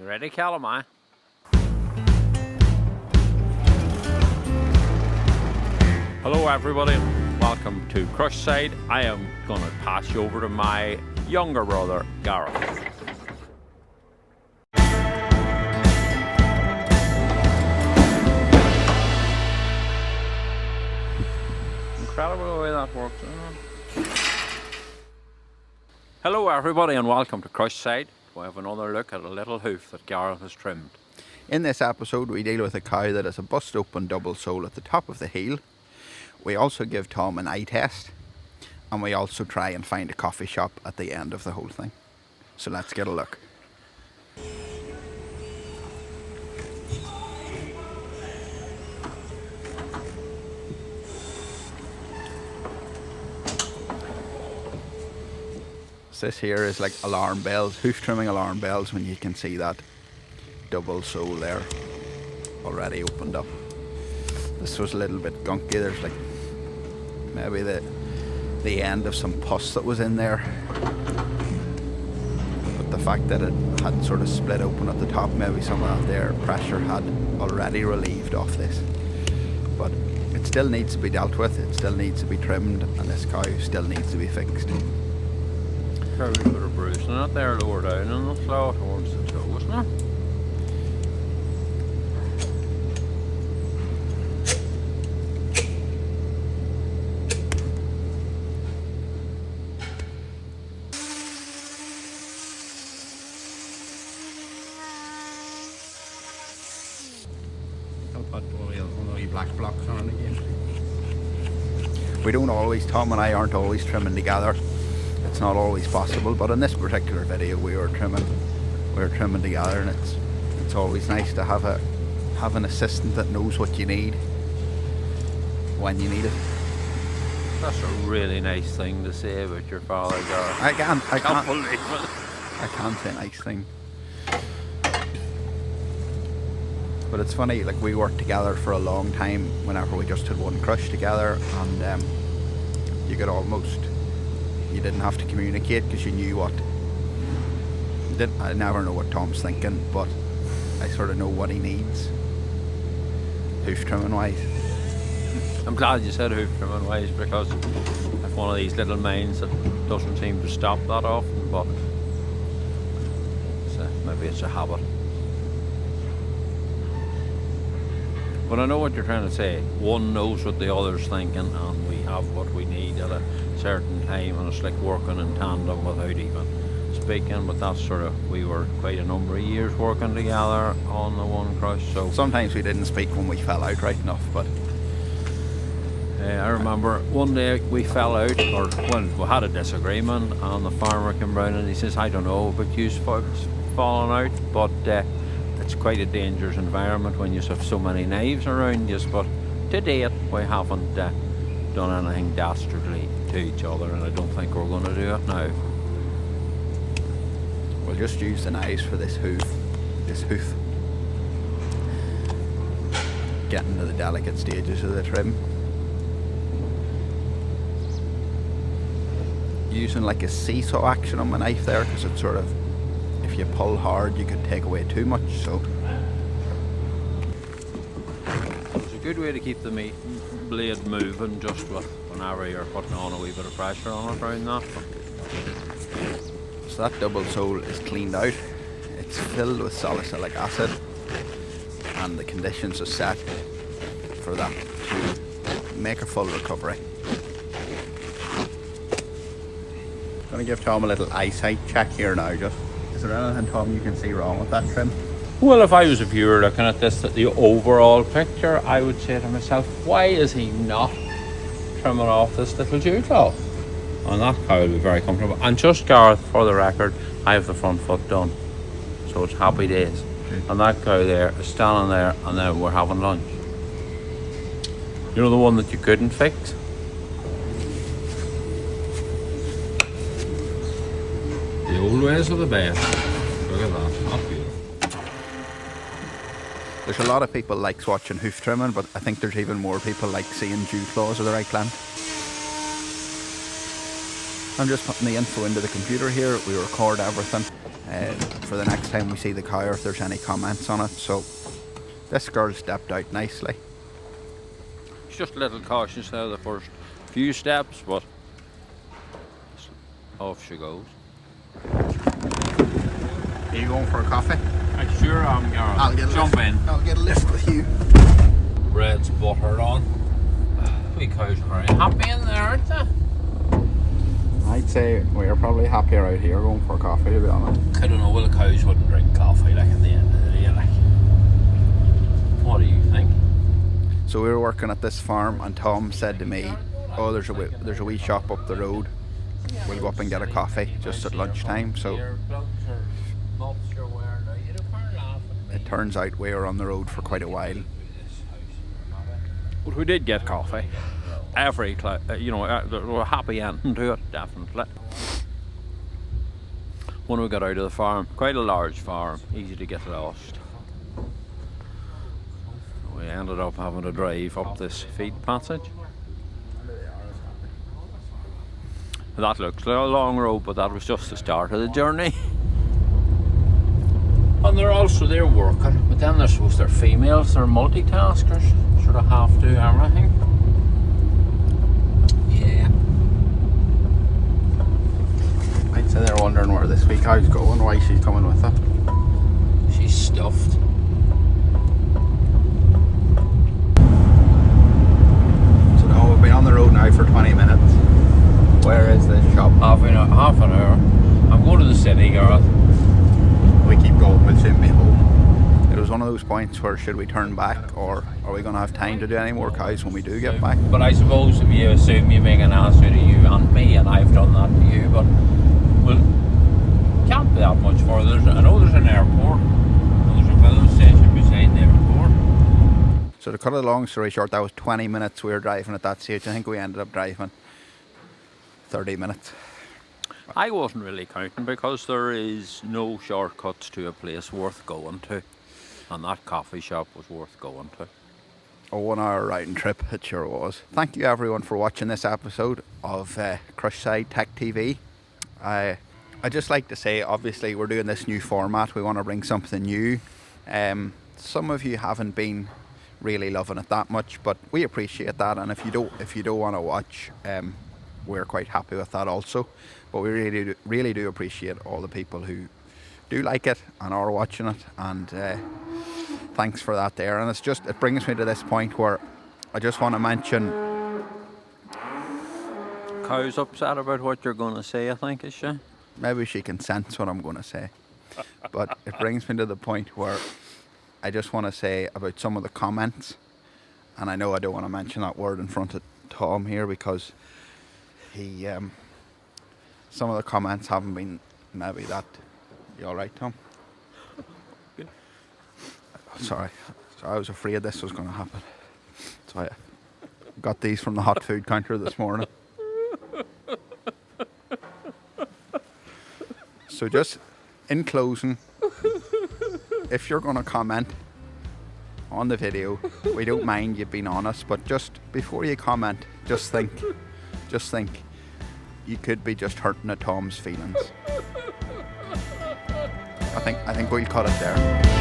You ready, Callum? Hello everybody, welcome to Crush Side. I am going to pass you over to my younger brother, Gareth. Incredible the way that works, isn't it? Hello everybody and welcome to Crush Side. We have another look at a little hoof that Gareth has trimmed. In this episode we deal with a cow that has a bust open double sole at the top of the heel. We also give Tom an eye test, and we also try and find a coffee shop at the end of the whole thing. So let's get a look. This here is like alarm bells, hoof trimming alarm bells, when you can see that double sole there already opened up. This was a little bit gunky. There's like maybe the end of some pus that was in there, but the fact that it had sort of split open at the top, maybe some of that there pressure had already relieved off this. But it still needs to be dealt with, it still needs to be trimmed, and this cow still needs to be fixed. There's a bit of bruising in it there lower down in the slough towards the toe, isn't there? Black blocks on again. We don't always, Tom and I aren't always trimming together. It's not always possible, but in this particular video we were trimming together, and it's always nice to have an assistant that knows what you need when you need it. That's a really nice thing to say about your father, Gareth. I can't believe it. I can't say nice thing. But it's funny, like we worked together for a long time whenever we just had one crush together, and you didn't have to communicate because you knew I never know what Tom's thinking, but I sort of know what he needs, hoof trimming wise. I'm glad you said hoof trimming wise, because I've one of these little minds that doesn't seem to stop that often, but maybe it's a habit. But I know what you're trying to say. One knows what the other's thinking, and we have what we need at a certain time, and it's like working in tandem without even speaking. But that's we were quite a number of years working together on the one crush. So sometimes we didn't speak when we fell out right enough, but I remember one day we fell out, or when we had a disagreement, and the farmer came round and he says, I don't know about you folks falling out, but it's quite a dangerous environment when you have so many knives around you. But to date we haven't done anything dastardly to each other, and I don't think we're going to do it now. We'll just use the knives for this hoof. Getting to the delicate stages of the trim. Using like a seesaw action on my knife there, because it's sort of, if you pull hard you could take away too much, so it's a good way to keep the blade moving, just with whenever you're putting on a wee bit of pressure on it around that. So that double sole is cleaned out, it's filled with salicylic acid, and the conditions are set for that to make a full recovery. I'm going to give Tom a little eyesight check here now. Just, is there anything, Tom, you can see wrong with that trim? Well, if I was a viewer looking at this, at the overall picture, I would say to myself, why is he not trimming off this little dew cloth? And that cow will be very comfortable. And just, Gareth, for the record, I have the front foot done, so it's happy days. And that cow there is standing there, and then we're having lunch. You know the one that you couldn't fix? The old ways are the best. Look at that. That's beautiful. There's a lot of people likes watching hoof trimming, but I think there's even more people like seeing dew claws of the right plant. I'm just putting the info into the computer here. We record everything for the next time we see the cow, or if there's any comments on it. So this girl stepped out nicely. It's just a little cautious now the first few steps, but off she goes. Are you going for a coffee? I sure am, Gareth. I'll get a Jump lift. in. I'll get a lift with you. Bread's buttered on. We cows are very happy in there, aren't they? I'd say we're probably happier out here going for a coffee, to be honest. I don't know, well, the cows wouldn't drink coffee like at the end of the day, like. What do you think? So we were working at this farm, and Tom said to me, "Oh, there's a wee shop up the road. We'll go up and get a coffee just at lunchtime." So it turns out we were on the road for quite a while. But we did get coffee. There was a happy ending to it, definitely. When we got out of the farm, quite a large farm, easy to get lost. We ended up having to drive up this feed passage. That looks like a long road, but that was just the start of the journey. And they're working, but then they're females, they're multitaskers, sort of half do everything. Yeah. I'd say they're wondering where this wee cow's going, why she's coming with her. She's stuffed. So now we've been on the road now for 20 minutes. Where is this shop? Half an hour. I'm going to the city, Gareth. We keep going, we'll soon be home. It was one of those points where should we turn back, or are we going to have time to do any more cows when we do get back? But I suppose if you assume you make an answer to you and me, and I've done that to you, but well, can't be that much further. I know there's an airport. There's a filling station beside the airport. So to cut a long story short, that was 20 minutes we were driving at that stage. I think we ended up driving 30 minutes. I wasn't really counting because there is no shortcuts to a place worth going to, and that coffee shop was worth going to. A 1 hour riding trip, it sure was. Thank you everyone for watching this episode of Crushside Tech TV. I just like to say, obviously we're doing this new format, we want to bring something new. Some of you haven't been really loving it that much, but we appreciate that, and if you don't want to watch, we're quite happy with that also. But we really do appreciate all the people who do like it and are watching it, and thanks for that there. And it brings me to this point where I just want to mention, Cow's upset about what you're going to say, I think, is she? Maybe she can sense what I'm going to say, but it brings me to the point where I just want to say about some of the comments, and I know I don't want to mention that word in front of Tom here because he some of the comments haven't been maybe that. You all right, Tom? Good. Sorry, I was afraid this was going to happen, so I got these from the hot food counter this morning. So just in closing, if you're going to comment on the video, we don't mind you being honest, but just before you comment, just think you could be just hurting a Tom's feelings. I think we'll cut it there.